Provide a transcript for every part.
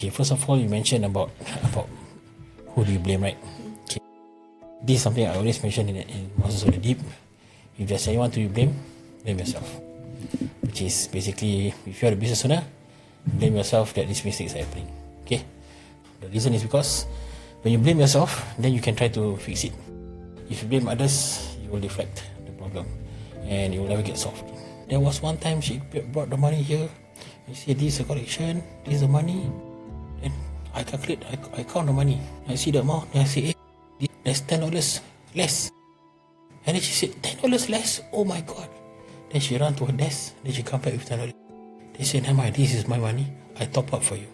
Okay, first of all, you mentioned about who do you blame, right? Okay, this is something I always mention in Masters of the Deep. If there's anyone to blame yourself. Which is basically, if you're a business owner, blame yourself that these mistakes are happening. Okay, the reason is because when you blame yourself, then you can try to fix it. If you blame others, you will deflect the problem, and it will never get solved. There was one time she brought the money here. I said, this is a collection, this is the money. Then I calculate, I count the money. I see the amount, and I say, hey, there's $10 less. And then she said, $10 less? Oh my god. Then she ran to her desk, then she come back with $10. They said, never mind, this is my money, I top up for you.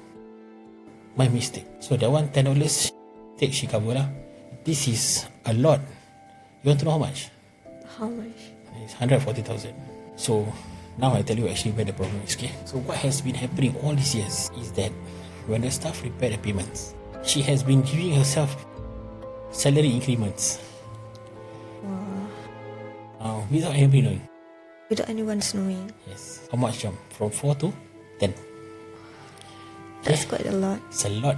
My mistake. So that one $10 take she cover lah. This is a lot. You want to know how much? How much? It's 140,000. So now I tell you actually where the problem is. Okay. So what has been happening all these years is that when the staff repair the payments, she has been giving herself salary increments. Wow. Without anybody knowing. Without anyone's knowing. Yes. How much jump? From 4 to 10. That's quite a lot. It's a lot.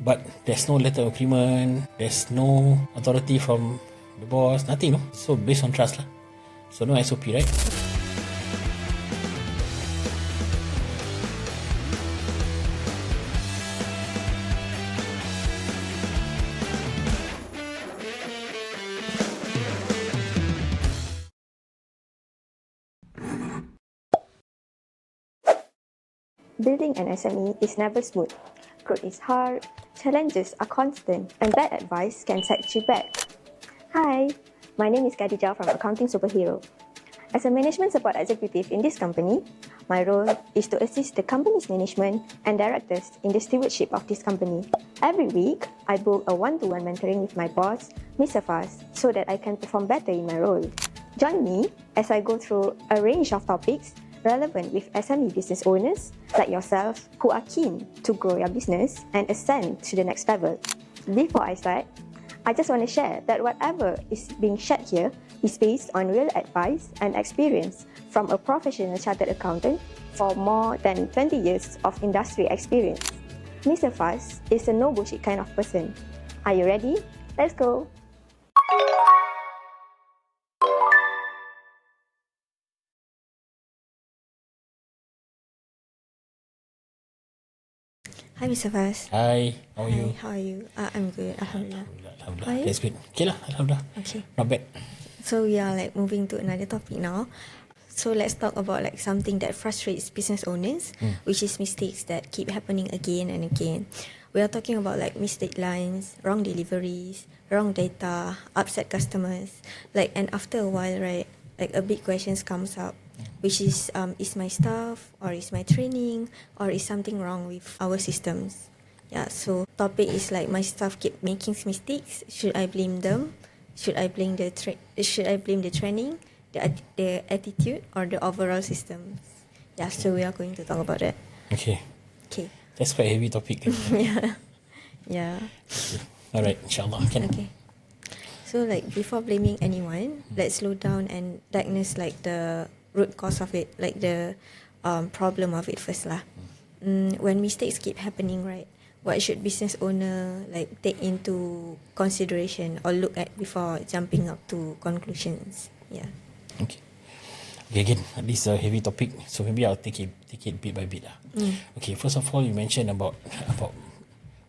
But there's no letter of agreement, there's no authority from the boss, nothing, no? So based on trust lah. So no SOP, right? Building an SME is never smooth. Growth is hard, challenges are constant, and bad advice can set you back. Hi, my name is Khadijah from Accounting Superhero. As a management support executive in this company, my role is to assist the company's management and directors in the stewardship of this company. Every week, I book a one-to-one mentoring with my boss, Mr. Faz, so that I can perform better in my role. Join me as I go through a range of topics relevant with SME business owners like yourself who are keen to grow your business and ascend to the next level. Before I start, I just want to share that whatever is being shared here is based on real advice and experience from a professional chartered accountant for more than 20 years of industry experience. Mr. Faz is a no bullshit kind of person. Are you ready? Let's go! Hi, Mr. Faz. Hi, how are Hi, you? how are you? I'm good, Alhamdulillah. Alhamdulillah. How are you? That's good. Okay lah, Alhamdulillah. Okay. Not bad. So we are like moving to another topic now. So let's talk about like something that frustrates business owners, which is mistakes that keep happening again and again. We are talking about like missed deadlines, wrong deliveries, wrong data, upset customers. Like, and after a while, right, like a big questions comes up, which is my staff, or is my training, or is something wrong with our systems? Yeah, so topic is like my staff keep making mistakes. Should I blame them? Should I blame the training, the attitude, or the overall systems? Yeah, so we are going to talk about that. Okay. Okay. That's quite a heavy topic. Yeah. Yeah. Okay. Alright, inshallah. Can. Okay. So like before blaming anyone, let's slow down and diagnose like the root cause of it, like the problem of it first lah. When mistakes keep happening, right, what should business owner like take into consideration or look at before jumping up to conclusions? Yeah. Okay. Okay, again, this is a heavy topic, so maybe I'll take it bit by bit lah. Okay, first of all, you mentioned about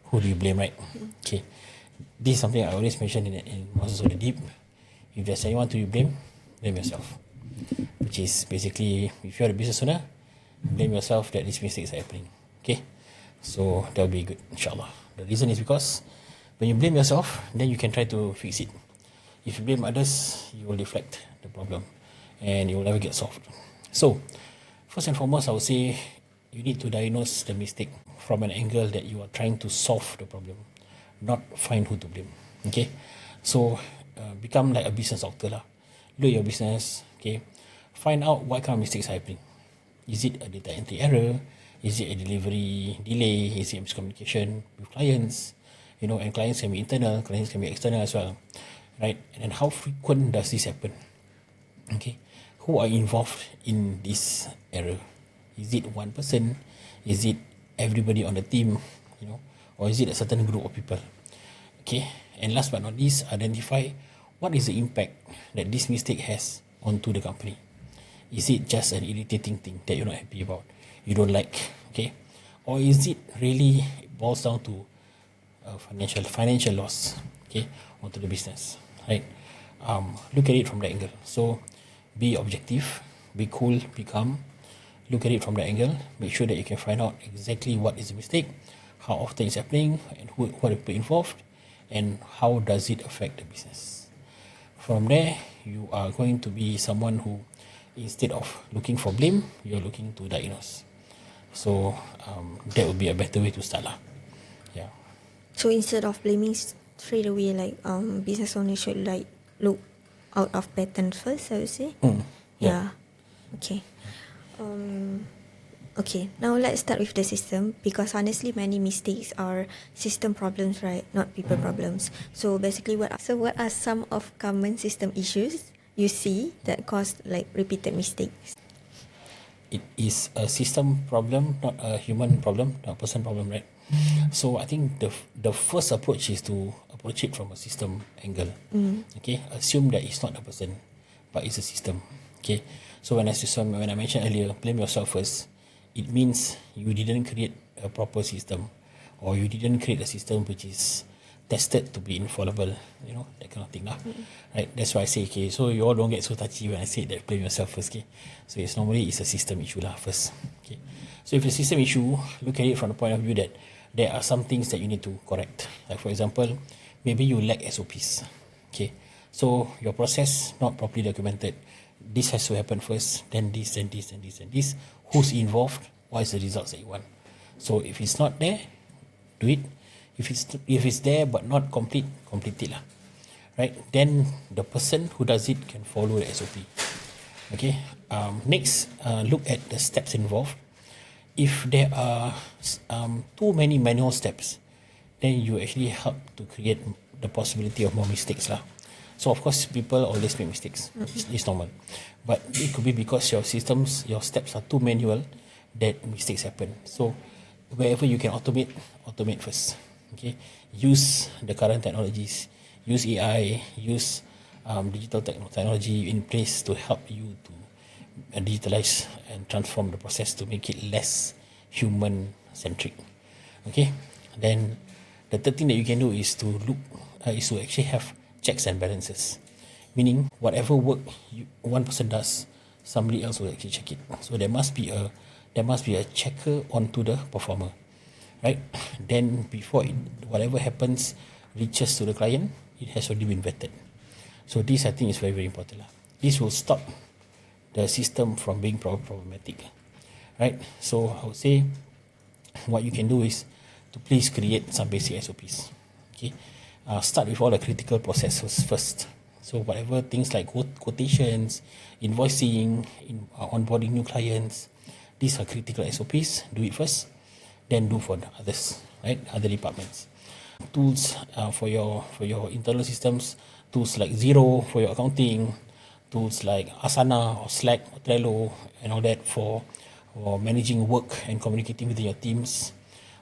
who do you blame, right? Okay, this is something I always mention in Masters of the Deep. If there's anyone to blame yourself. Which is basically, if you're a business owner, blame yourself that these mistakes are happening. Okay, so that'll be good, inshallah. The reason is because when you blame yourself, then you can try to fix it. If you blame others, you will deflect the problem, and it will never get solved. So, first and foremost, I would say you need to diagnose the mistake from an angle that you are trying to solve the problem, not find who to blame. Okay, so become like a business doctor lah. Look at your business. Okay, find out what kind of mistakes are happening. Is it a data entry error? Is it a delivery delay? Is it miscommunication with clients? You know, and clients can be internal, clients can be external as well, right? And then how frequent does this happen? Okay, who are involved in this error? Is it one person? Is it everybody on the team, or is it a certain group of people? Okay, and last but not least, identify what is the impact that this mistake has onto the company. Is it just an irritating thing that you're not happy about, you don't like, okay? Or is it really boils down to financial loss, okay, onto the business, right? Look at it from that angle. So be objective, be cool, be calm. Look at it from that angle. Make sure that you can find out exactly what is the mistake, how often it's happening, and what are people involved, and how does it affect the business. From there, you are going to be someone who, instead of looking for blame, you're looking to diagnose. So that would be a better way to start lah. Yeah. So instead of blaming straight away, like business owners should like look out of pattern first, I would say. Yeah. Okay. Okay, now let's start with the system, because honestly many mistakes are system problems, right? Not people problems. So basically what are some of common system issues you see that cause like repeated mistakes? It is a system problem, not a human problem, not a person problem, right? So I think the first approach is to approach it from a system angle. Okay, assume that it's not a person, but it's a system. Okay, so when I mentioned earlier, blame yourself first. It means you didn't create a proper system, or you didn't create a system which is tested to be infallible, that kind of thing lah. Right? That's why I say, okay, so you all don't get so touchy when I say that blame yourself first, okay? So it's normally a system issue lah first. Okay. So if it's a system issue, look at it from the point of view that there are some things that you need to correct. Like for example, maybe you lack SOPs. Okay. So your process not properly documented. This has to happen first, then this, and this, and this, and this. Who's involved? What is the results that you want? So if it's not there, do it. If it's there but not complete it lah. Right? Then the person who does it can follow the SOP. Okay. Next, look at the steps involved. If there are too many manual steps, then you actually help to create the possibility of more mistakes lah. So of course, people always make mistakes. It's normal. But it could be because your steps are too manual that mistakes happen. So wherever you can automate first. Okay, use the current technologies, use AI, use digital technology in place to help you to digitalize and transform the process to make it less human-centric. Okay, then the third thing that you can do is to actually have checks and balances, meaning whatever work one person does, somebody else will actually check it. So there must be a checker onto the performer, right? Then before whatever happens reaches to the client, it has already been vetted. So this I think is very, very important lah. This will stop the system from being problematic, right? So I would say what you can do is to please create some basic SOPs. Okay, start with all the critical processes first. So whatever things like quotations, invoicing, onboarding new clients, these are critical SOPs. Do it first, then do for the others, right? Other departments. Tools for your internal systems, tools like Xero for your accounting, tools like Asana or Slack or Trello and all that for managing work and communicating within your teams.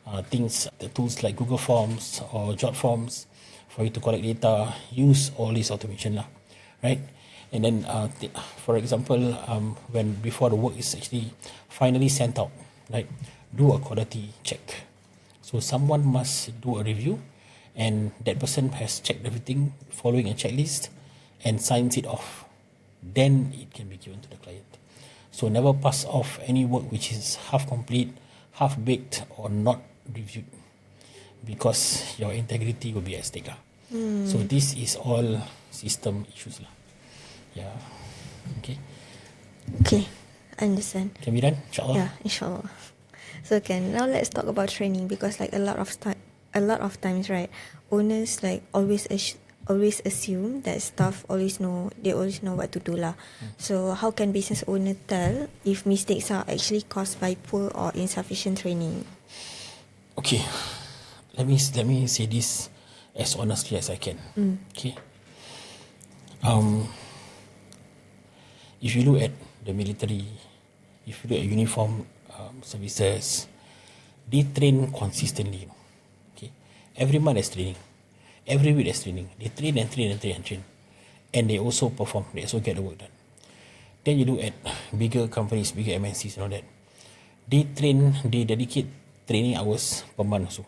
The tools like Google Forms or Jot Forms for you to collect data. Use all this automation lah, right? And then, for example, when before the work is actually finally sent out, right, do a quality check. So someone must do a review, and that person has checked everything following a checklist and signs it off. Then it can be given to the client. So never pass off any work which is half complete, half baked, or not reviewed, because your integrity will be at stake lah. So this is all system issues lah. Yeah. Okay. Okay, I understand. Can be done, insyaAllah. Yeah, inshallah. So now let's talk about training, because like a lot of times, right, owners like always assume that staff always know what to do lah. So how can business owner tell if mistakes are actually caused by poor or insufficient training? Okay, let me say this as honestly as I can. Okay. If you look at the military, if you look at uniform services, They train consistently. Okay, every month there's training, every week there's training. They train and train and train and train, and they also perform. They also get the work done. Then you look at bigger companies, bigger MNCs and all that. They dedicate training hours per month also,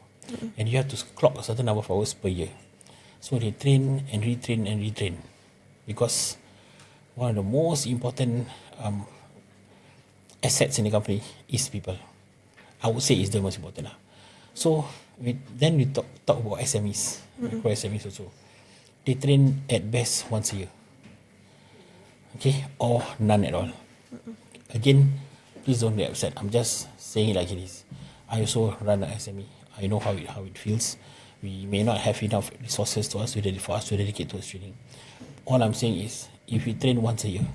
and you have to clock a certain number of hours per year. So they train and retrain and retrain, because one of the most important assets in the company is people. I would say is the most important. So then we talk about SMEs, micro SMEs also. They train at best once a year. Okay, or none at all. Again, please don't get upset. I'm just saying it like it is. I also run an SME. I know how it feels. We may not have enough resources for us to dedicate towards training. All I'm saying is, if we train once a year,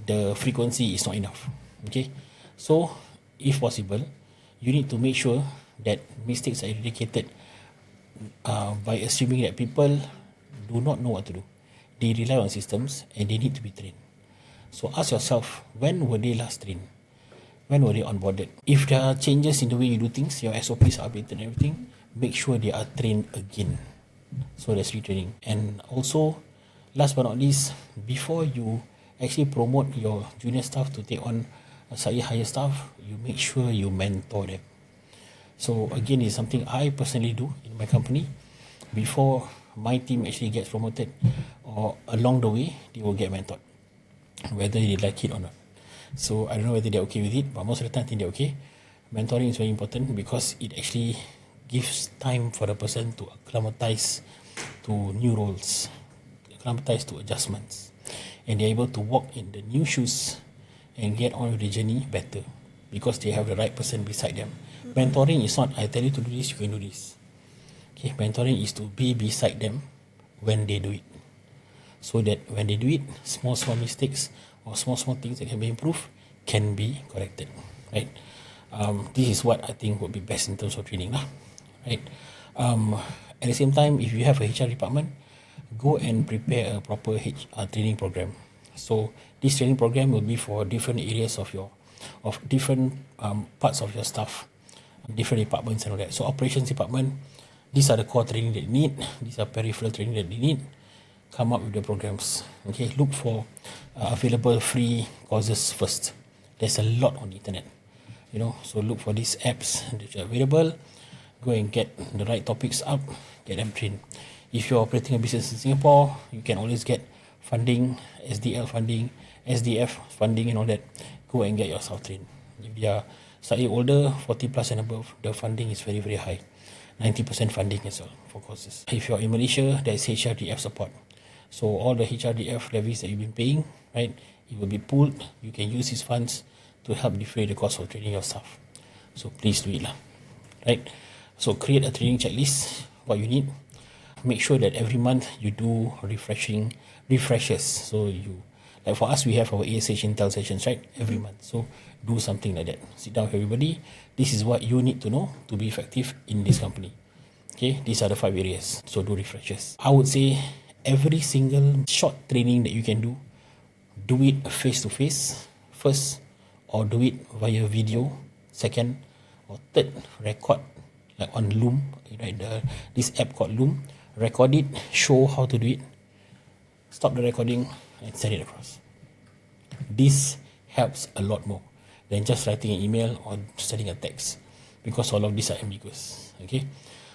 the frequency is not enough. Okay, so if possible, you need to make sure that mistakes are eradicated by assuming that people do not know what to do. They rely on systems and they need to be trained. So ask yourself, when were they last trained? When were they onboarded? If there are changes in the way you do things, your SOPs are updated and everything, make sure they are trained again. So there's retraining. And also, last but not least, before you actually promote your junior staff to take on a slightly higher staff, you make sure you mentor them. So again, it's something I personally do in my company. Before my team actually gets promoted, or along the way, they will get mentored, whether they like it or not. So I don't know whether they're okay with it, but most of the time I think they're okay. Mentoring is very important because it actually gives time for the person to acclimatize to new roles, acclimatize to adjustments, and they're able to walk in the new shoes and get on with the journey better because they have the right person beside them. Mentoring is not, I tell you to do this, you can do this. Okay, mentoring is to be beside them when they do it, so that when they do it, small mistakes or small things that can be improved can be corrected. Right? This is what I think would be best in terms of training, lah. Right? At the same time, if you have a HR department, go and prepare a proper training program. So this training program will be for different areas of different parts of your staff, different departments and all that. So operations department, these are the core training that they need. These are peripheral training that they need. Come up with the programs. Okay, look for available free courses first. There's a lot on the internet, so look for these apps that are available. Go and get the right topics up, get them trained. If you're operating a business in Singapore, you can always get funding, SDL funding, SDF funding and all that. Go and get yourself trained. If you are slightly older, 40 plus and above, the funding is very, very high. 90% funding as well for courses. If you're in Malaysia, there is HRDF support. So all the HRDF levies that you've been paying, right, it will be pooled. You can use these funds to help defray the cost of training your staff. So please do it lah. Right? So create a training checklist, what you need. Make sure that every month you do refreshes. So like for us, we have our ASH Intel sessions, right? Every month. So do something like that. Sit down with everybody. This is what you need to know to be effective in this company. Okay, these are the 5 areas. So do refreshes. I would say every single short training that you can do it face to face first, or do it via video second, or third, record like on Loom, right? This app called Loom. Record it, show how to do it, stop the recording and send it across. This helps a lot more than just writing an email or sending a text, because all of these are ambiguous. Okay,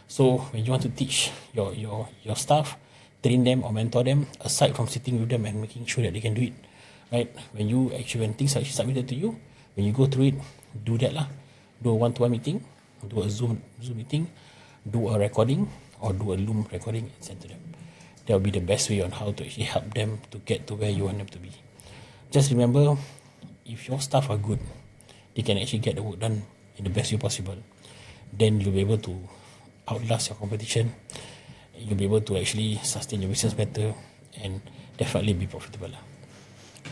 so when you want to teach your staff, train them or mentor them, aside from sitting with them and making sure that they can do it, right? When things are actually submitted to you, when you go through it, do that lah. Do a one-to-one meeting, do a Zoom meeting, do a recording or do a Loom recording and send to them. That will be the best way on how to actually help them to get to where you want them to be. Just remember, if your staff are good, they can actually get the work done in the best way possible. Then you'll be able to outlast your competition. You'll be able to actually sustain your business better and definitely be profitable.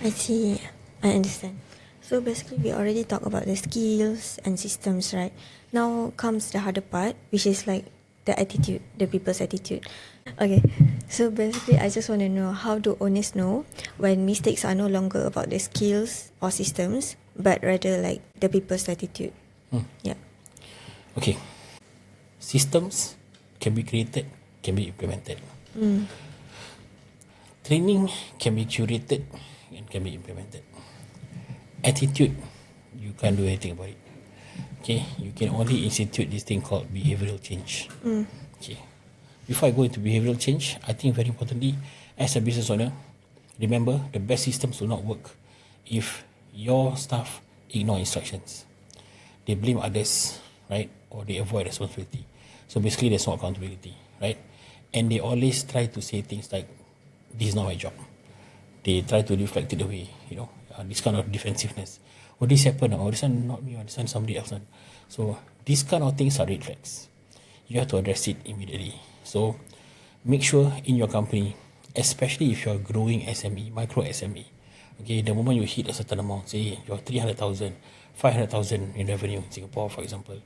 I see. I understand. So basically, we already talked about the skills and systems, right? Now comes the harder part, which is like the attitude, the people's attitude. Okay, so basically, I just want to know, how do owners know when mistakes are no longer about the skills or systems, but rather like the people's attitude? Yeah. Okay. Systems can be created, can be implemented. Training can be curated and can be implemented. Attitude, you can't do anything about it. Okay, you can only institute this thing called behavioral change. Okay. Before I go into behavioral change, I think very importantly, as a business owner, remember the best systems will not work if your staff ignore instructions. They blame others, right? Or they avoid responsibility. So basically, there's no accountability, right? And they always try to say things like, "This is not my job." They try to deflect it away, this kind of defensiveness. Oh, this happened. Oh, this one not me. Or this one somebody else. So these kind of things are red flags. You have to address it immediately. So make sure in your company, especially if you're growing SME, micro SME, okay, the moment you hit a certain amount, say you're 300,000, 500,000 in revenue in Singapore, for example,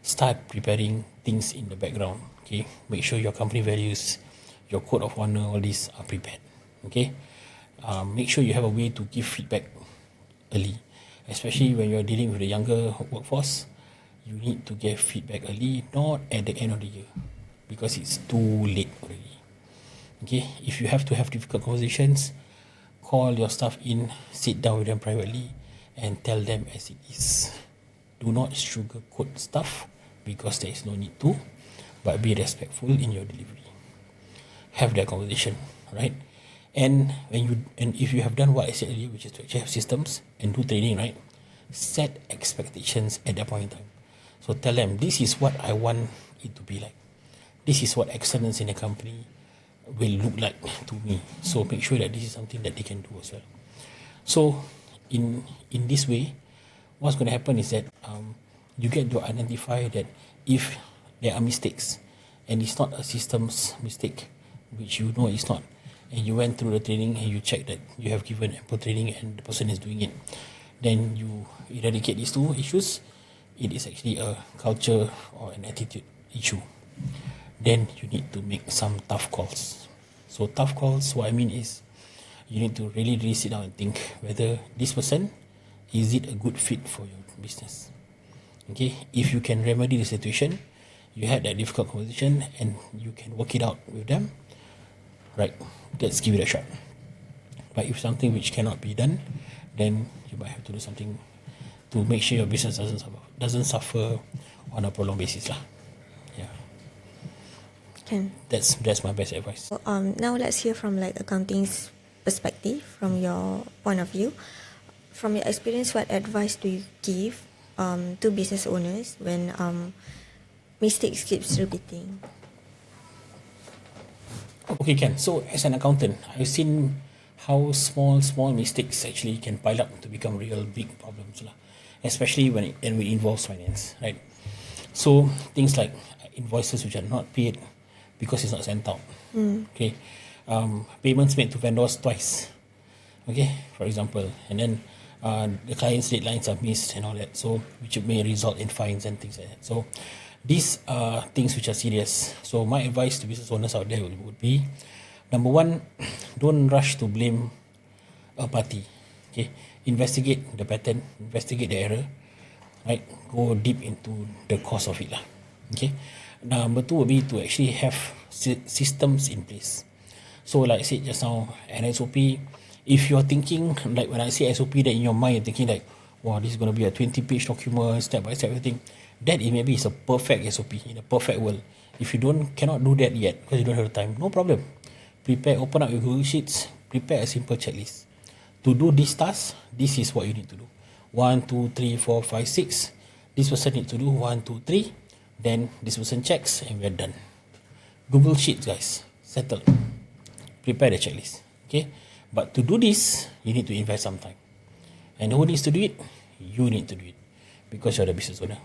start preparing things in the background. Okay, make sure your company values, your code of honor, all these are prepared. Okay, make sure you have a way to give feedback early, especially when you're dealing with the younger workforce. You need to give feedback early, not at the end of the year, because it's too late already. Okay, if you have to have difficult conversations, call your staff in, sit down with them privately, and tell them as it is. Do not sugarcoat stuff because there is no need to, but be respectful in your delivery. Have that conversation, right? And if you have done what I said earlier, which is to actually have systems and do training, right? Set expectations at that point in time. So tell them, this is what I want it to be like. This is what excellence in a company will look like to me. So make sure that this is something that they can do as well. So in this way, what's going to happen is that you get to identify that if there are mistakes and it's not a systems mistake, which you know it's not, and you went through the training and you check that you have given ample training and the person is doing it, then you eradicate these two issues. It is actually a culture or an attitude issue. Then you need to make some tough calls. So tough calls, what I mean is you need to really sit down and think whether this person, is it a good fit for your business. Okay, if you can remedy the situation, you had that difficult conversation and you can work it out with them, right, let's give it a shot. But if something which cannot be done, then you might have to do something to make sure your business doesn't suffer on a prolonged basis lah. Yeah. Can. That's my best advice. So, now let's hear from like accounting's perspective, from your point of view. From your experience, what advice do you give to business owners when mistakes keeps repeating? Okay, Ken. So as an accountant, I've seen how small mistakes actually can pile up to become real big problems lah. Especially when it involves finance, right? So things like invoices which are not paid because it's not sent out. Okay, payments made to vendors twice. Okay, for example, and then the client's deadlines are missed and all that. So which may result in fines and things like that. So these are things which are serious. So my advice to business owners out there would be, number one, don't rush to blame a party. Okay, investigate the pattern, investigate the error, right? Go deep into the cause of it lah. Okay. Number two would be to actually have systems in place. So like I said just now, an SOP. If you're thinking like when I say SOP, that in your mind you're thinking like, wow, this is going to be a 20-page document, step by step, everything. That it maybe is a perfect SOP in a perfect world. If you cannot do that yet because you don't have the time, no problem. Open up your Google Sheets, prepare a simple checklist. To do this task, this is what you need to do. 1, 2, 3, 4, 5, 6. This person needs to do 1, 2, 3. Then this person checks and we're done. Google Sheets, guys. Settled. Prepare the checklist. Okay? But to do this, you need to invest some time. And who needs to do it? You need to do it. Because you're the business owner.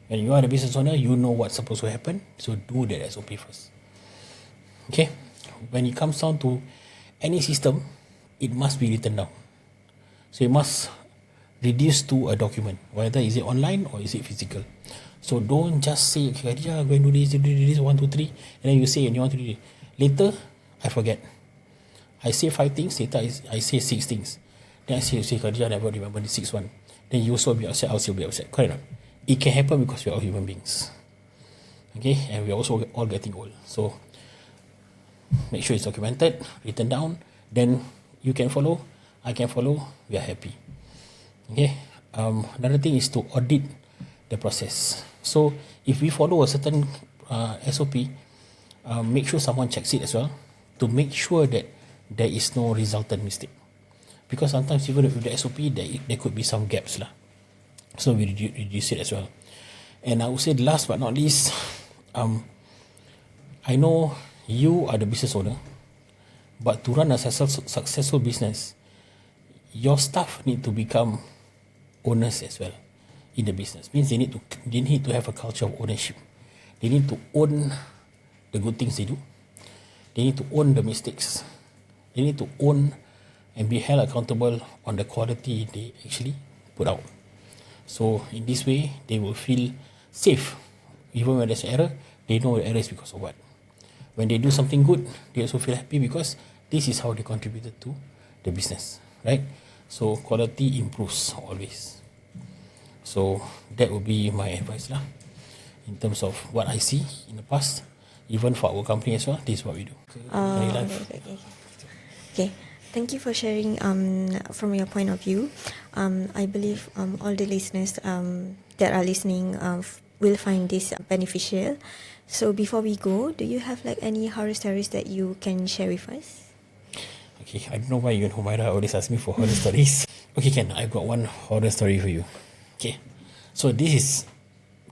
When you are the business owner, you know what's supposed to happen. So do that SOP first. Okay? When it comes down to any system, it must be written down. So it must reduce to a document, whether is it online or is it physical. So don't just say, okay, Khadijah, go and do this, 1, 2, 3, and then you say and you want to do it. Later, I forget. I say 5 things, later I say 6 things. Then I say, Khadijah, I never remember the 6th one. Then you also be upset, I'll still be upset. Correct or not? it can happen because we are all human beings. Okay, and we are also all getting old. So make sure it's documented, written down, then you can follow, I can follow, we are happy. Okay. Another thing is to audit the process. So if we follow a certain SOP, make sure someone checks it as well to make sure that there is no resultant mistake. Because sometimes even with the SOP, there could be some gaps lah. So we reduce it as well. And I would say last but not least, I know you are the business owner, but to run a successful business, your staff need to become owners as well in the business. Means they need to have a culture of ownership. They need to own the good things they do. They need to own the mistakes. They need to own and be held accountable on the quality they actually put out. So in this way, they will feel safe. Even when there's an error, they know the error is because of what. When they do something good, they also feel happy because this is how they contributed to the business, right? So quality improves always. So that would be my advice lah. In terms of what I see in the past, even for our company as well, this is what we do. Okay. Thank you for sharing from your point of view. I believe all the listeners that are listening will find this beneficial. So before we go, do you have like any horror stories that you can share with us? Okay, I don't know why you and Humaira always ask me for horror stories. Okay, Ken, I've got one horror story for you. Okay, so this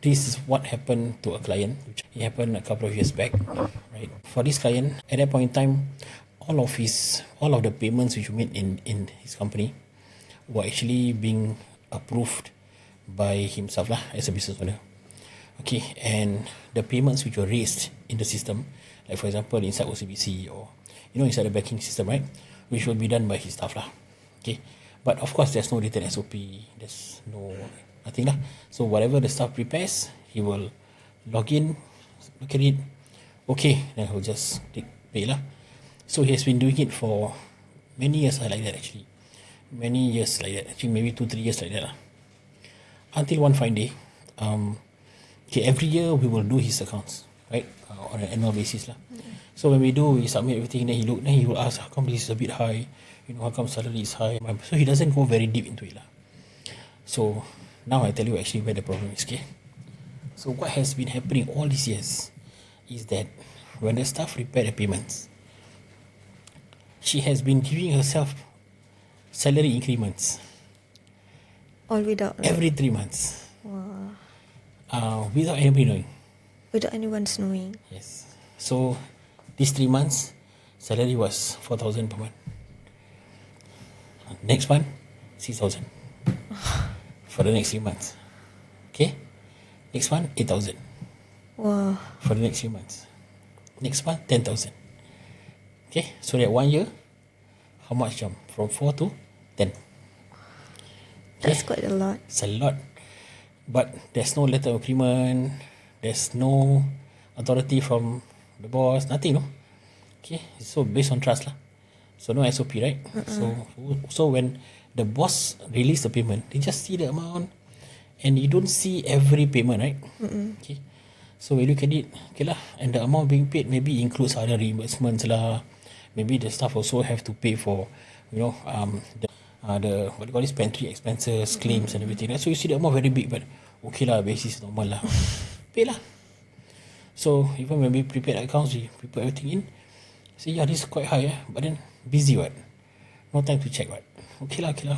is what happened to a client. It happened a couple of years back, right? For this client, at that point in time, all of the payments which we made in his company were actually being approved by himself lah, as a business owner. Okay, and the payments which were raised in the system, like for example inside OCBC or inside the banking system, right, which will be done by his staff lah. Okay, but of course there's no written SOP, there's nothing lah. So whatever the staff prepares, he will log in, look at it, okay, then he'll just click pay lah. So he has been doing it for many years like that actually. Many years like that. Actually maybe 2-3 years like that lah. Until one fine day, okay, every year we will do his accounts, right? On an annual basis lah. So when we submit everything, then he will ask, how come this is a bit high? How come salary is high? So he doesn't go very deep into it lah. So now I tell you actually where the problem is, okay? So what has been happening all these years is that when the staff prepare the payments, she has been giving herself salary increments. All without every 3 months. Wow. Without anybody knowing. Without anyone's knowing. Yes. So these 3 months, salary was 4,000 per month. Next month, 6,000 for the next 3 months. Okay. Next month, 8,000. Wow. For the next 3 months. Next month, 10,000. Okay. So that 1 year, how much jump from 4 to 10? That's quite a lot. It's a lot. But there's no letter of agreement. There's no authority from the boss. Nothing, no? Okay. So based on trust lah. So no SOP, right? So when the boss release the payment, they just see the amount and you don't see every payment, right? Okay. So we look at it, okay lah. And the amount being paid maybe includes other reimbursements lah. Maybe the staff also have to pay for, the what do you call this, pantry expenses, claims and everything. So you see the amount very big, but okay lah, basis normal lah. Pay lah. So even when we prepare accounts, we put everything in. Say, yeah, this is quite high, but then busy what? No time to check what? Okay lah, can.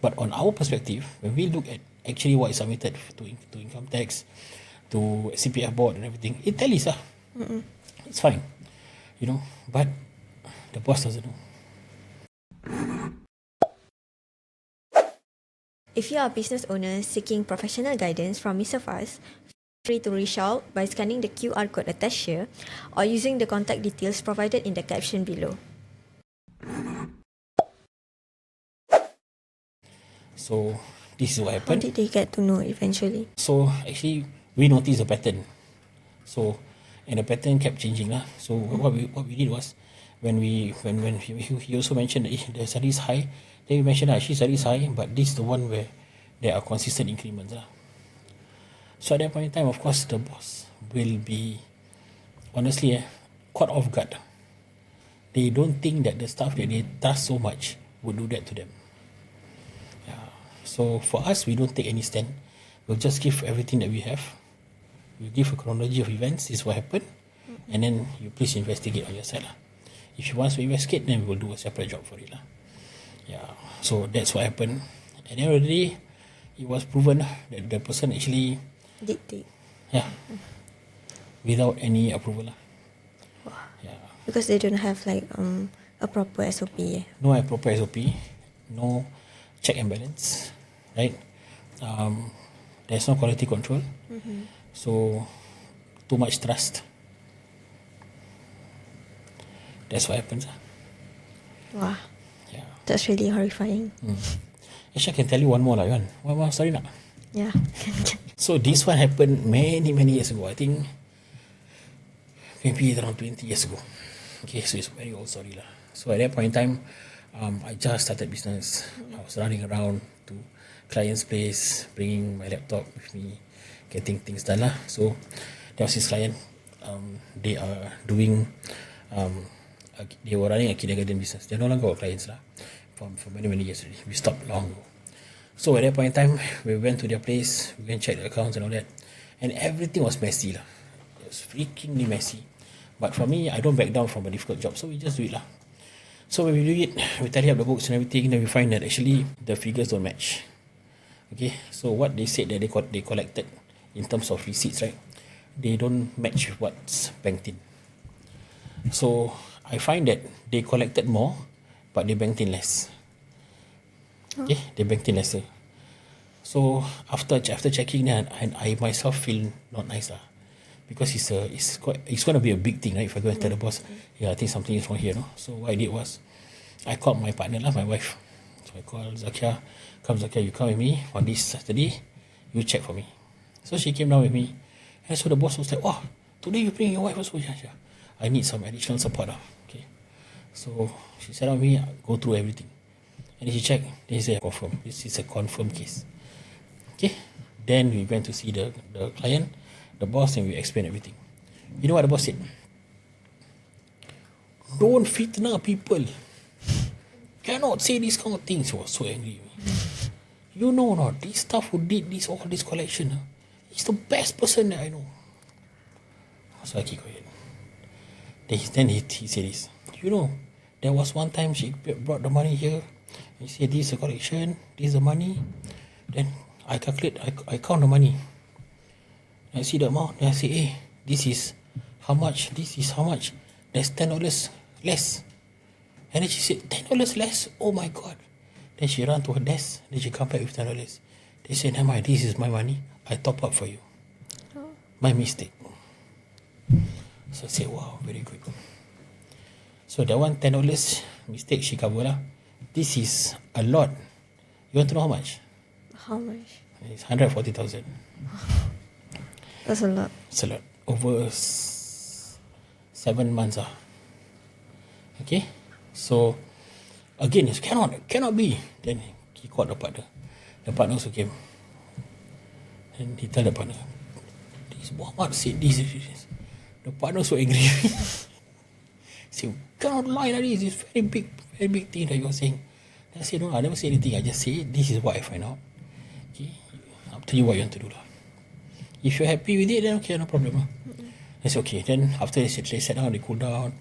But on our perspective, when we look at actually what is submitted to income tax, to CPF board and everything, it tallies lah. It's fine, but the boss doesn't know. If you are a business owner seeking professional guidance from Mr. Faz, feel free to reach out by scanning the QR code attached here or using the contact details provided in the caption below. So this is what How happened. did they get to know eventually? So actually we noticed a pattern. So and the pattern kept changing lah. So what we did was when he also mentioned that the salary is high, then we mentioned that actually salary is high, but this is the one where there are consistent increments lah. So at that point in time, of course, the boss will be, honestly, caught off guard. They don't think that the staff that they trust so much would do that to them. Yeah. So for us, we don't take any stand. We'll just give everything that we have. We give a chronology of events. This is what happened. And then you please investigate on your side. If you want to investigate, then we will do a separate job for it. Yeah. So that's what happened. At the end of the day, it was proven that the person actually Dictate. yeah, without any approval. Yeah. Because they don't have like a proper SOP. No proper SOP, no check and balance, right? There's no quality control. So too much trust. That's what happens. Wow, Yeah. that's really horrifying. Actually, I can tell you one more lah, kan? One more story nak? Yeah. So this one happened many years ago. I think maybe around 20 years ago. Okay, so it's a very old story lah. So at that point in time, I just started business. I was running around to clients' place, bringing my laptop with me, getting things done lah. So there was this client. They are doing, they were running a kindergarten business. They're no longer our clients lah, for many years already. We stopped long ago. So at that point in time, we went to their place, we went check the accounts and all that, and everything was messy lah. It was freakingly messy. But for me, I don't back down from a difficult job, so we just do it lah. So when we do it, we tally up the books and everything, then we find that actually the figures don't match. Okay, so what they said that they collected in terms of receipts, right? They don't match with what's banked in. So I find that they collected more, but they banked in less. Okay, they banked in lesser. So after checking that, I myself feel not nice lah, because it's going to be a big thing, right? If I go and tell the boss, yeah, I think something is wrong here, no. So what I did was, I called my partner lah, my wife. So I called Zakia. Come Zakia, you come with me on this Saturday. You check for me. So she came down with me, and so the boss was like, "Oh, today you bring your wife also?" Yeah. I need some additional support lah. Okay. So she sat down with me, go through everything. And she checked, they say confirm. This is a confirmed case. Okay. Then we went to see the client, the boss, and we explained everything. You know what the boss said? Don't fitna people. Cannot say these kind of things. He was so angry. You know not, this staff who did this, all this collection, he's the best person that I know. So I keep quiet. Then he said this. You know, there was one time she brought the money here. He said, this is the collection, this is the money. Then I calculate, I count the money. I see the amount, then I say, hey, this is how much, this is how much. There's $10 less. And then she said, $10 less? Oh my God. Then she ran to her desk, then she come back with $10. They said, never mind, this is my money. I top up for you. My mistake. So I said, wow, very good. So that one $10 mistake she cover lah. This is a lot. You want to know how much? How much? It's 140,000. That's a lot. It's a lot. Over 7 months. Okay? So, again, it cannot be. Then he called the partner. The partner also came. And he told the partner, this Muhammad said this. The partner so angry. He said, cannot lie like this. It's very big thing that you're saying. I said, no, I never say anything. I just say, this is what I find out. Okay? Up to you what you want to do lah. If you're happy with it, then okay, no problem lah. I said, okay. Then after they sat down, they cool down.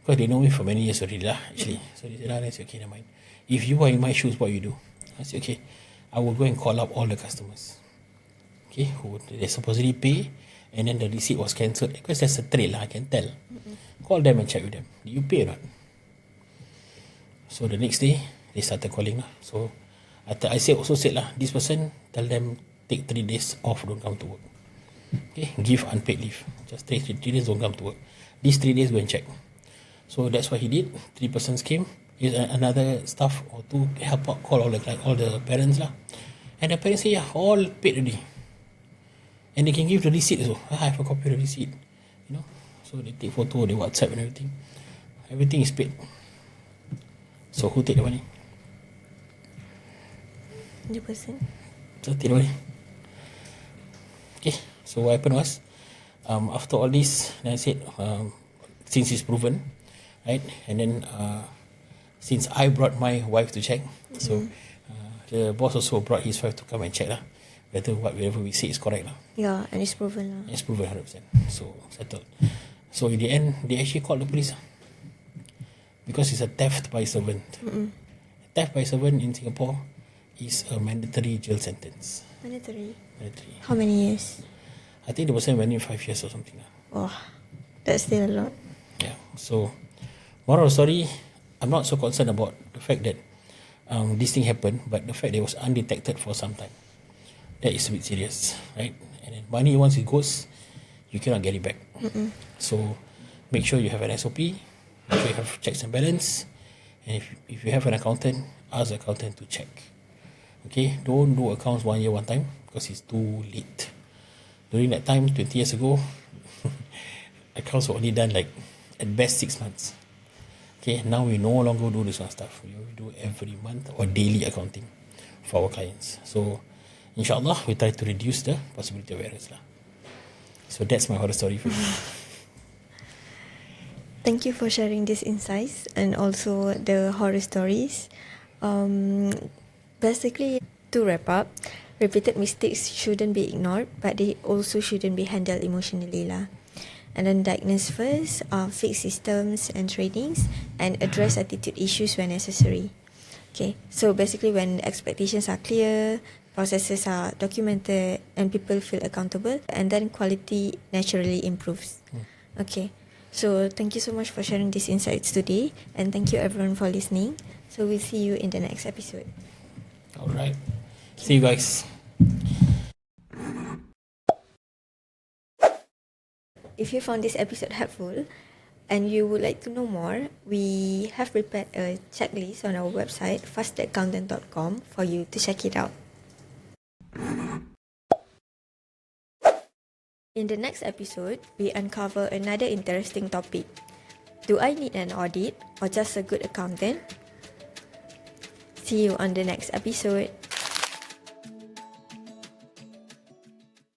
Because they know me for many years already lah, actually. So they said, I said, okay, never mind. If you are in my shoes, what you do? I said, okay, I will go and call up all the customers. Okay, who they supposedly pay, and then the receipt was cancelled. Because there's a trail lah, I can tell. Call them and check with them. Did you pay or not? So the next day, they started calling lah. So I also said lah, this person, tell them take 3 days off, don't come to work. Okay, give unpaid leave. Just take 3 days, don't come to work. These 3 days, go and check. So that's what he did. 3 persons came. Another staff or 2 help out, call all the parents lah. And the parents say, yeah, all paid already. And they can give the receipt also. I have a copy of the receipt. You know. So they take photo, they WhatsApp and everything. Everything is paid. So who take the money? The person. So take the money. Okay, so what happened was, after all this, then I said, since it's proven, right, and then since I brought my wife to check, so the boss also brought his wife to come and check lah, whether whatever we say is correct lah. Yeah, and it's proven lah. It's proven 100%. So settled. So in the end, they actually called the police lah, because it's a theft by servant. Theft by servant in Singapore is a mandatory jail sentence. Mandatory. Mandatory. How many years? I think the person went in 5 years or something lah. Oh, that's still a lot. Yeah. So, moral of the story, I'm not so concerned about the fact that this thing happened, but the fact that it was undetected for some time. That is a bit serious, right? And then money, once it goes, you cannot get it back. So, make sure you have an SOP, make sure you have checks and balance, and if you have an accountant, ask the accountant to check. Okay, don't do accounts 1 year one time, because it's too late. During that time, 20 years ago, accounts were only done like at best 6 months. Okay, now we no longer do this kind of stuff. We do every month or daily accounting for our clients. So, inshallah, we try to reduce the possibility of errors lah. So that's my horror story for you. Thank you for sharing these insights and also the horror stories. Basically, to wrap up, repeated mistakes shouldn't be ignored, but they also shouldn't be handled emotionally lah. And then diagnose first, fix systems and trainings, and address attitude issues when necessary. Okay, so basically when expectations are clear, processes are documented, and people feel accountable, and then quality naturally improves. Okay, so thank you so much for sharing these insights today, and thank you everyone for listening. So we'll see you in the next episode. Alright. See you guys. If you found this episode helpful and you would like to know more, we have prepared a checklist on our website, faztheaccountant.com, for you to check it out. In the next episode, we uncover another interesting topic. Do I need an audit or just a good accountant? See you on the next episode.